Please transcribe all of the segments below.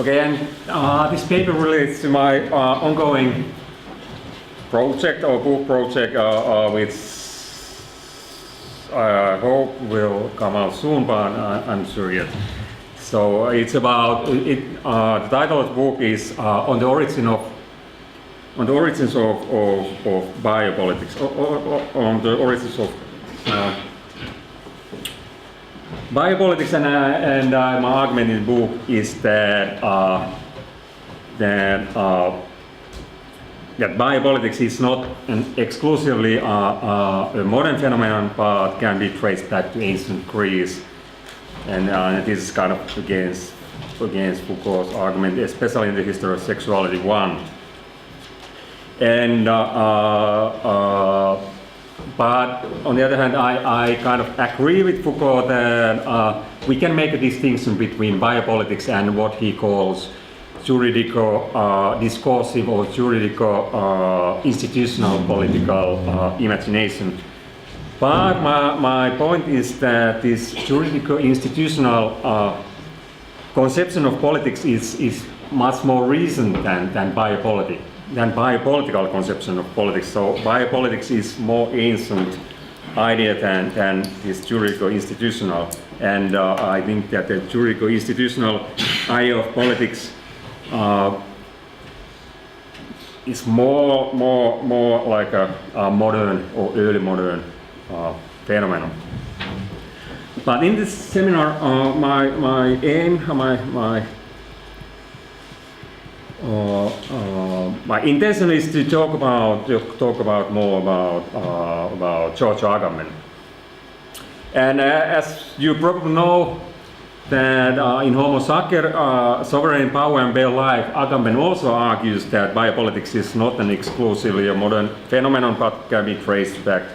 Okay, and this paper relates to my ongoing project or book project, which I hope will come out soon, but I'm sure yet. So it's about it. The title of the book is on the origins of biopolitics, on the origins of biopolitics, and my argument in the book is that biopolitics is not exclusively a modern phenomenon, but can be traced back to ancient Greece, and this is kind of against Foucault's argument, especially in the History of Sexuality 1. And but on the other hand, I kind of agree with Foucault that we can make a distinction between biopolitics and what he calls juridico-discursive or juridico-institutional political imagination. But my point is that this juridico-institutional conception of politics is much more recent than biopolitical conception of politics. So biopolitics is more ancient idea than this juridico-institutional, and I think that the juridico-institutional idea of politics is more like a modern or early modern phenomenon. But in this seminar, my aim, my intention is to talk about more about Giorgio Agamben. And as you probably know, that in Homo Sacer, sovereign power and bare life, Agamben also argues that biopolitics is not an exclusively a modern phenomenon, but can be traced back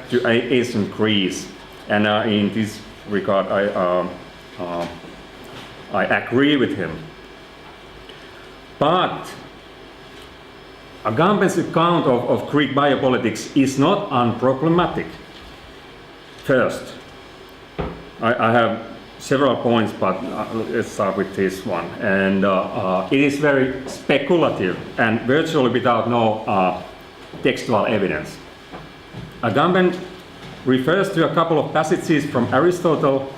to ancient Greece. And in this regard, I agree with him. But Agamben's account of Greek biopolitics is not unproblematic. First, I have several points, but let's start with this one. And it is very speculative and virtually without no textual evidence. Agamben refers to a couple of passages from Aristotle,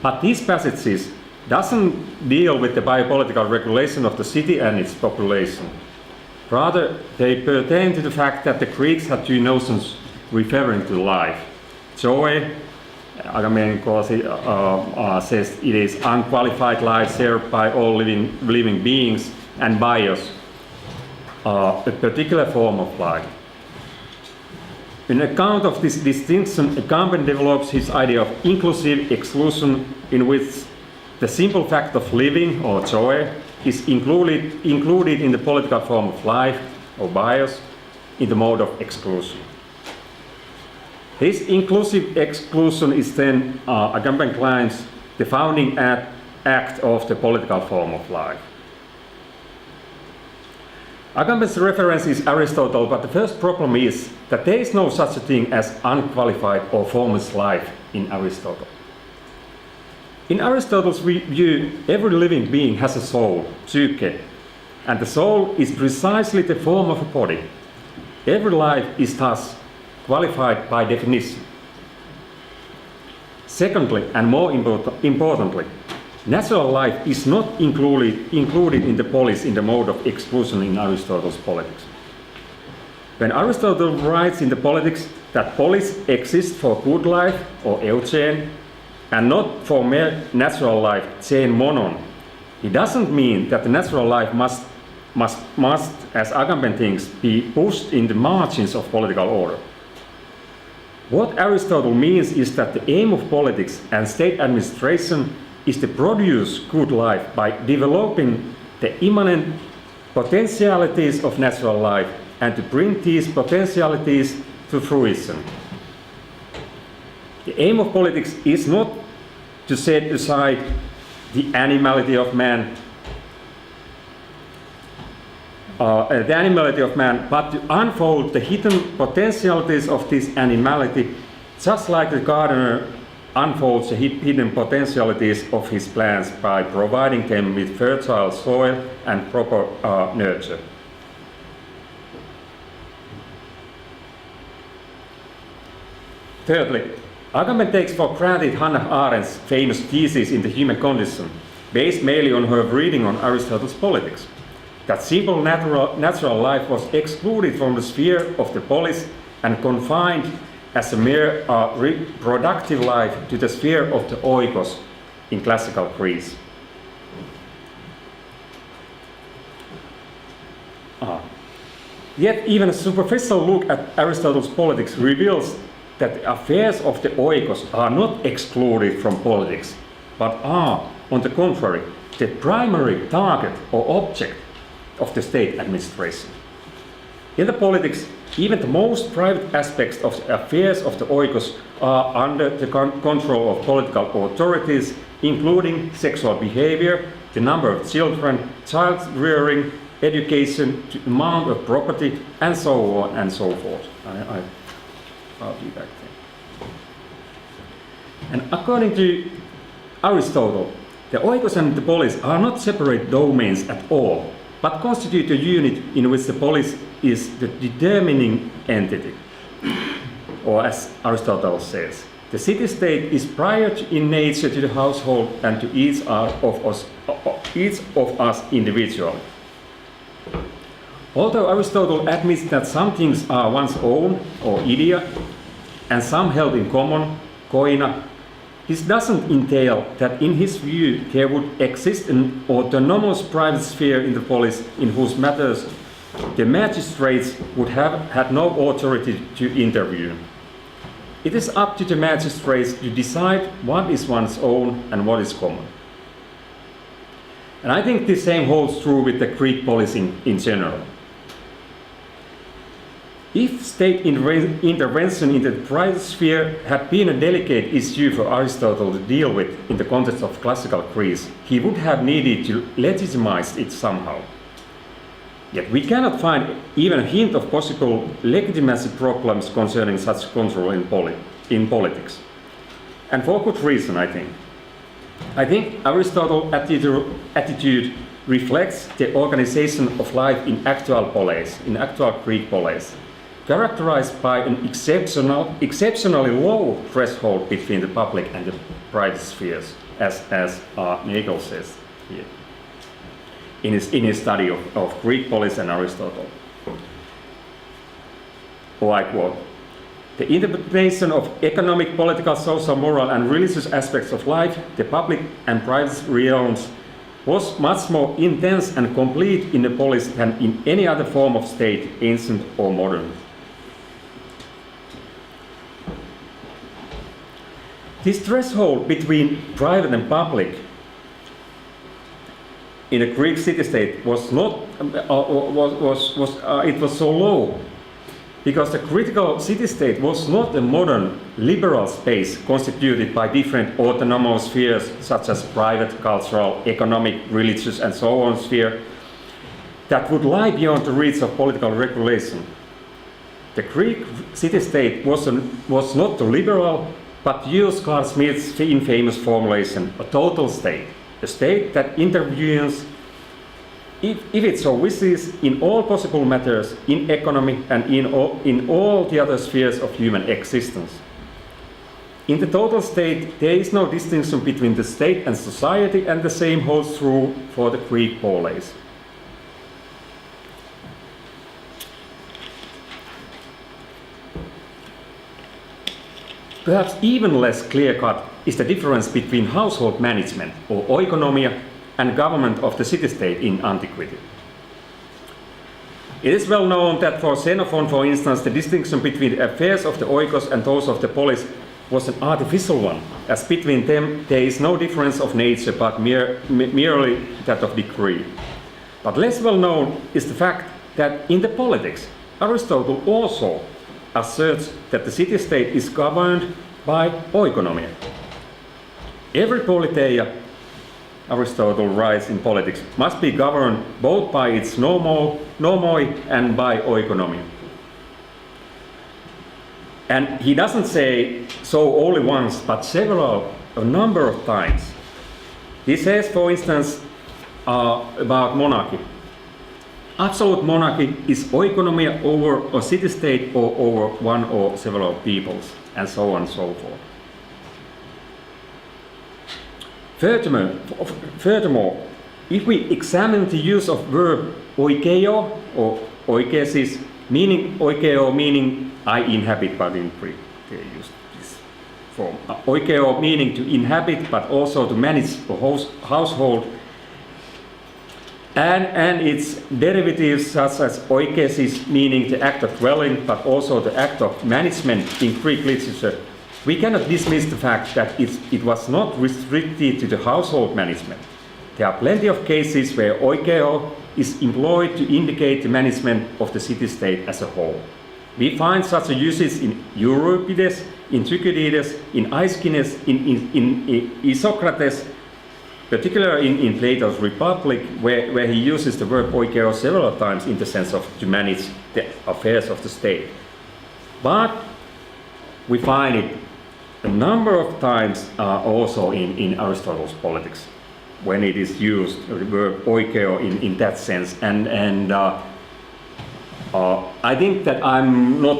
but these passages doesn't deal with the biopolitical regulation of the city and its population. Rather, they pertain to the fact that the Greeks had two notions referring to life. Zoe, Agamben says it is unqualified life shared by all living beings, and bios, a particular form of life. In account of this distinction, Agamben develops his idea of inclusive exclusion, in which the simple fact of living, or zoe, is included in the political form of life, or bios, in the mode of exclusion. His inclusive exclusion is then, Agamben claims, the founding act of the political form of life. Agamben's reference is Aristotle, but the first problem is that there is no such a thing as unqualified or formless life in Aristotle. In Aristotle's view, every living being has a soul, psyche, and the soul is precisely the form of a body. Every life is thus qualified by definition. Secondly, and more importantly, natural life is not included in the polis in the mode of exclusion in Aristotle's politics. When Aristotle writes in the Politics that polis exists for good life, or eugen, and not for mere natural life, gen monon, he doesn't mean that the natural life must, as Agamben thinks, be pushed in the margins of political order. What Aristotle means is that the aim of politics and state administration is to produce good life by developing the immanent potentialities of natural life and to bring these potentialities to fruition. The aim of politics is not to set aside the animality of man, but to unfold the hidden potentialities of this animality, just like the gardener unfolds the hidden potentialities of his plants by providing them with fertile soil and proper nurture. Thirdly, Agamben takes for granted Hannah Arendt's famous thesis in the human condition, based mainly on her reading on Aristotle's Politics, that simple natural life was excluded from the sphere of the polis and confined as a mere reproductive life to the sphere of the oikos in classical Greece. Yet even a superficial look at Aristotle's Politics reveals that the affairs of the oikos are not excluded from politics, but are, on the contrary, the primary target or object of the state administration. In the politics, even the most private aspects of the affairs of the oikos are under the control of political authorities, including sexual behavior, the number of children, child rearing, education, the amount of property, and so on and so forth. I'll do that thing. And according to Aristotle, the oikos and the polis are not separate domains at all, but constitute a unit in which the polis is the determining entity. Or as Aristotle says, the city-state is prior in nature to the household and to each of us individually. Although Aristotle admits that some things are one's own, or idea, and some held in common, koina, this doesn't entail that in his view there would exist an autonomous private sphere in the polis in whose matters the magistrates would have had no authority to intervene. It is up to the magistrates to decide what is one's own and what is common. And I think the same holds true with the Greek polis in general. If state intervention in the private sphere had been a delicate issue for Aristotle to deal with in the context of classical Greece, he would have needed to legitimize it somehow. Yet we cannot find even a hint of possible legitimacy problems concerning such control in politics. And for good reason, I think. I think Aristotle's attitude reflects the organization of life in actual polis, in actual Greek polis, characterized by an exceptionally low threshold between the public and the private spheres, as Mika says here in his study of Greek polis and Aristotle. Or I quote, "The interpretation of economic, political, social, moral, and religious aspects of life, the public and private realms, was much more intense and complete in the polis than in any other form of state, ancient or modern." This threshold between private and public in a Greek city-state was so low because the critical city-state was not a modern liberal space constituted by different autonomous spheres such as private, cultural, economic, religious, and so on sphere that would lie beyond the reach of political regulation. The Greek city-state was not the liberal, but used Carl Smith's infamous formulation, a total state, a state that intervenes, if it so wishes, in all possible matters, in economy and in all the other spheres of human existence. In the total state, there is no distinction between the state and society, and the same holds true for the Greek polis. Perhaps even less clear-cut is the difference between household management, or oikonomia, and government of the city-state in antiquity. It is well known that for Xenophon, for instance, the distinction between the affairs of the oikos and those of the polis was an artificial one, as between them there is no difference of nature but merely that of degree. But less well known is the fact that in the Politics, Aristotle also asserts that the city-state is governed by oikonomia. Every politeia, Aristotle writes in Politics, must be governed both by its nomoi and by oikonomia. And he doesn't say so only once, but a number of times. He says, for instance, about monarchy. Absolute monarchy is oikonomia over a city-state or over one or several peoples, and so on and so forth. Furthermore, if we examine the use of verb oikeo or oikesis, meaning oikeo meaning I inhabit, but in Greek they use this form. Oikeo meaning to inhabit, but also to manage a household, and its derivatives such as oikesis meaning the act of dwelling, but also the act of management in Greek literature. We cannot dismiss the fact that it was not restricted to the household management. There are plenty of cases where oikeo is employed to indicate the management of the city-state as a whole. We find such a usage in Euripides, in Thucydides, in Aeschines, in Isocrates, particularly in Plato's Republic, where he uses the verb oikeo several times in the sense of to manage the affairs of the state. But we find it a number of times also in Aristotle's Politics, when it is used, the verb oikeo in that sense. And I think that I'm not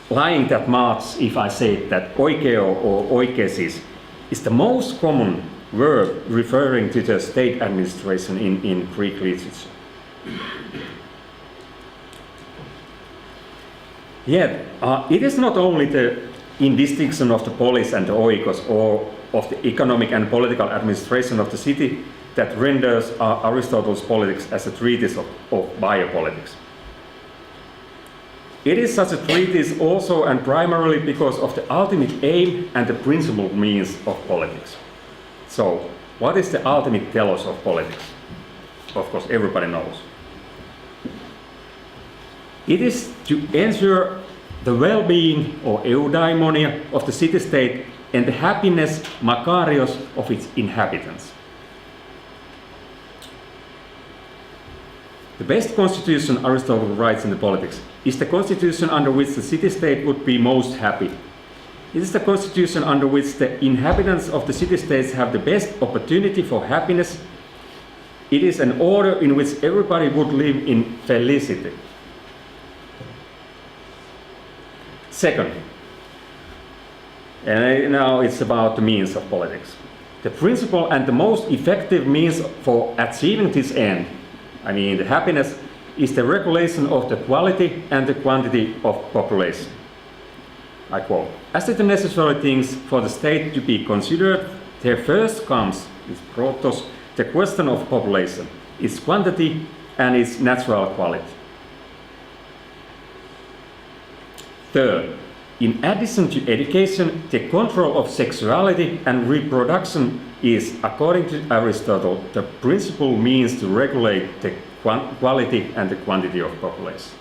lying that much if I say that oikeo or oikesis is the most common verb referring to the state administration in Greek literature. Yet, it is not only the indistinction of the polis and the oikos, or of the economic and political administration of the city, that renders Aristotle's Politics as a treatise of biopolitics. It is such a treatise also and primarily because of the ultimate aim and the principal means of politics. So, what is the ultimate telos of politics? Of course, everybody knows. It is to ensure the well-being or eudaimonia of the city-state and the happiness, makarios, of its inhabitants. The best constitution, Aristotle writes in the Politics, is the constitution under which the city-state would be most happy. It is the constitution under which the inhabitants of the city-states have the best opportunity for happiness. It is an order in which everybody would live in felicity. Second, and now it's about the means of politics. The principal and the most effective means for achieving this end, I mean the happiness, is the regulation of the quality and the quantity of population. I quote, as to the necessary things for the state to be considered, there first comes, its protos, the question of population, its quantity and its natural quality. Third, in addition to education, the control of sexuality and reproduction is, according to Aristotle, the principal means to regulate the quality and the quantity of population.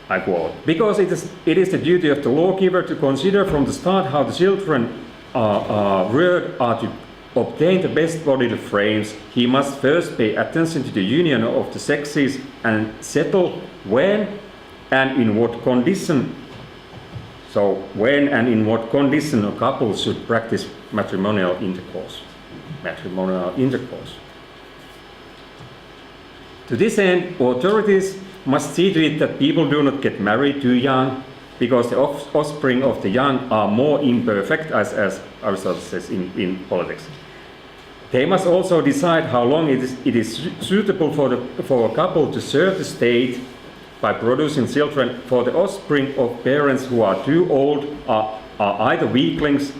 I quote, because it is the duty of the lawgiver to consider from the start how the children reared are to obtain the best bodily frames, he must first pay attention to the union of the sexes and settle when and in what condition. So when and in what condition a couple should practice matrimonial intercourse. To this end, authorities must see to it that people do not get married too young, because the offspring of the young are more imperfect, as Aristotle says in Politics. They must also decide how long it is suitable for a couple to serve the state by producing children, for the offspring of parents who are too old are either weaklings,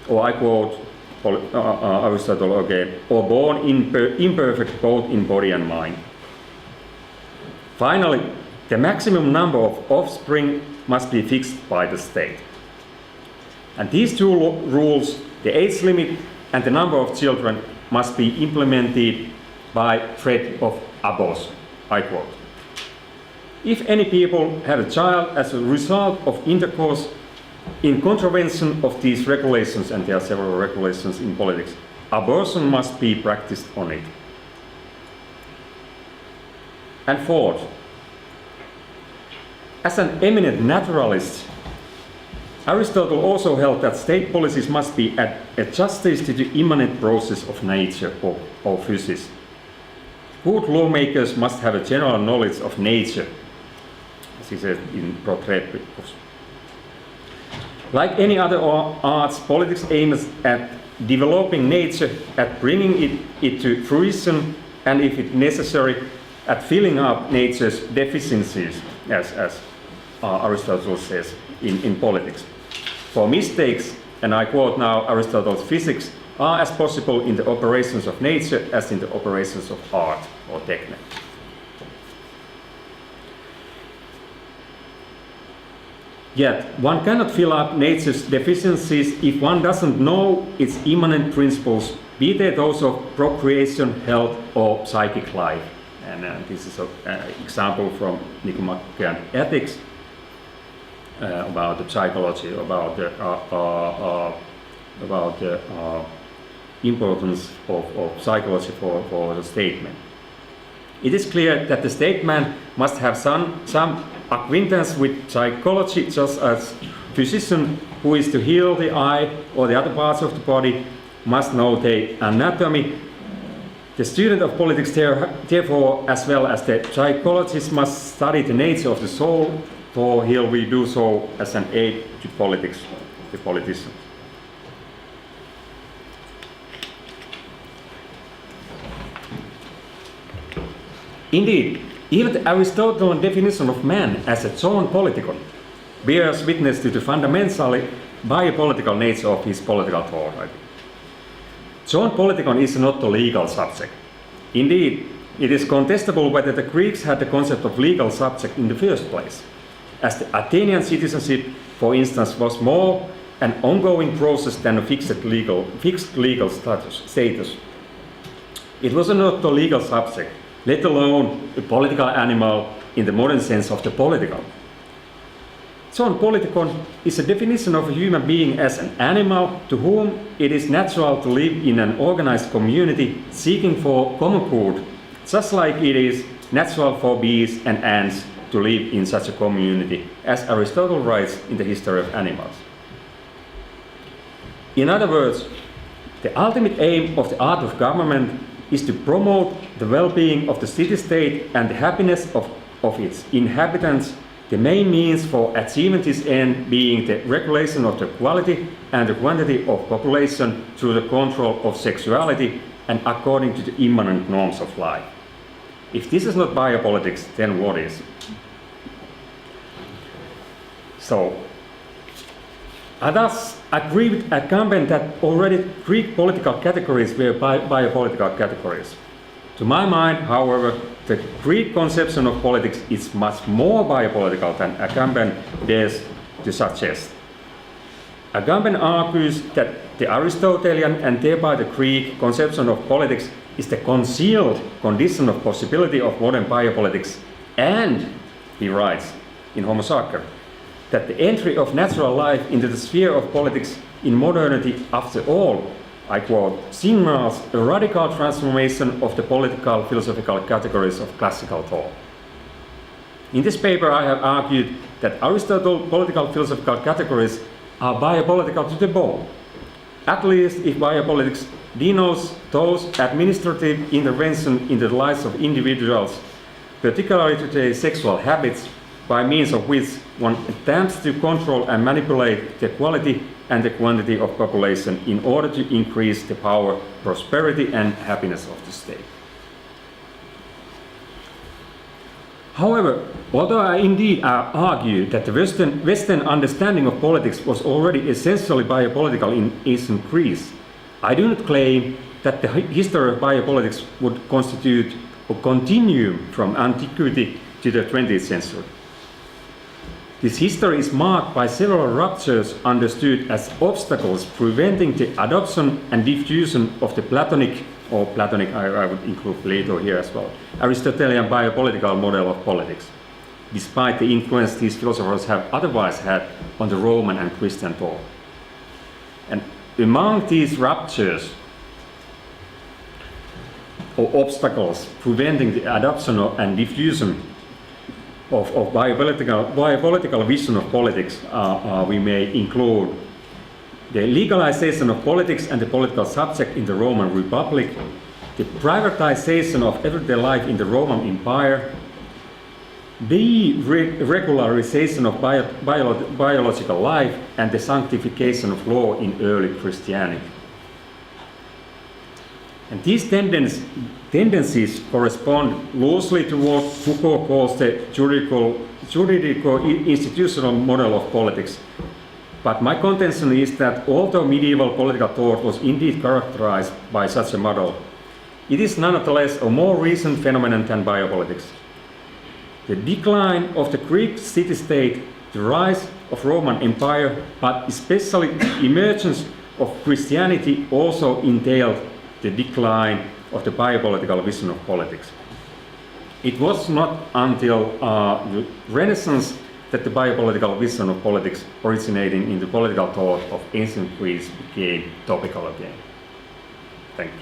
or I quote Aristotle again, or born imperfect both in body and mind. Finally, the maximum number of offspring must be fixed by the state. And these two rules, the age limit and the number of children, must be implemented by threat of abortion. I quote. If any people have a child as a result of intercourse in contravention of these regulations, and there are several regulations in politics, abortion must be practiced on it. And fourth, As an eminent naturalist, Aristotle also held that state policies must be adjusted to the immanent process of nature or physics. Good lawmakers must have a general knowledge of nature, as he said in Protrepticus. Like any other arts, politics aims at developing nature, at bringing it to fruition, and if it's necessary, at filling up nature's deficiencies, as Aristotle says in politics. For mistakes, and I quote now Aristotle's physics, are as possible in the operations of nature as in the operations of art or technique. Yet, one cannot fill up nature's deficiencies if one doesn't know its immanent principles, be they those of procreation, health, or psychic life. And this is an example from Nicomachean Ethics about the psychology, about the importance of psychology for the statesman. It is clear that the statesman must have some acquaintance with psychology, just as physician who is to heal the eye or the other parts of the body must know the anatomy. The student of politics, therefore, as well as the psychologist, must study the nature of the soul, for here we do so as an aid to politics, the politicians. Indeed, even the Aristotelian definition of man as a zoon politikon bears witness to the fundamentally biopolitical nature of his political thought. Zoon politikon is not a legal subject. Indeed, it is contestable whether the Greeks had the concept of legal subject in the first place, as the Athenian citizenship, for instance, was more an ongoing process than a fixed legal status. It was not a legal subject, let alone a political animal in the modern sense of the political. Zoon politikon is a definition of a human being as an animal to whom it is natural to live in an organized community seeking for common good, just like it is natural for bees and ants to live in such a community, as Aristotle writes in the History of Animals. In other words, the ultimate aim of the art of government is to promote the well-being of the city-state and the happiness of its inhabitants, the main means for achieving this end being the regulation of the quality and the quantity of population through the control of sexuality and according to the immanent norms of life. If this is not biopolitics, then what is? So, I thus agree with Agamben that already Greek political categories were biopolitical categories. To my mind, however, the Greek conception of politics is much more biopolitical than Agamben dares to suggest. Agamben argues that the Aristotelian and thereby the Greek conception of politics is the concealed condition of possibility of modern biopolitics, and, he writes in Homo Sacer, that the entry of natural life into the sphere of politics in modernity, after all, I quote, signals a radical transformation of the political philosophical categories of classical thought. In this paper, I have argued that Aristotle's political philosophical categories are biopolitical to the bone, at least if biopolitics denotes those administrative intervention in the lives of individuals, particularly to their sexual habits, by means of which one attempts to control and manipulate the quality and the quantity of population in order to increase the power, prosperity, and happiness of the state. However, although I indeed argue that the Western understanding of politics was already essentially biopolitical in ancient Greece, I do not claim that the history of biopolitics would constitute or continue from antiquity to the 20th century. This history is marked by several ruptures understood as obstacles preventing the adoption and diffusion of the Platonic, I would include Plato here as well, Aristotelian biopolitical model of politics, despite the influence these philosophers have otherwise had on the Roman and Christian thought. And among these ruptures or obstacles preventing the adoption and diffusion of biopolitical vision of politics, we may include the legalization of politics and the political subject in the Roman Republic, the privatization of everyday life in the Roman Empire, the regularization of biological life, and the sanctification of law in early Christianity. And these tendencies correspond loosely to what Foucault calls the juridico-institutional model of politics. But my contention is that although medieval political thought was indeed characterized by such a model, it is nonetheless a more recent phenomenon than biopolitics. The decline of the Greek city-state, the rise of Roman Empire, but especially the emergence of Christianity also entailed the decline of the biopolitical vision of politics. It was not until the Renaissance that the biopolitical vision of politics originating in the political thought of ancient Greece became topical again. Thank you.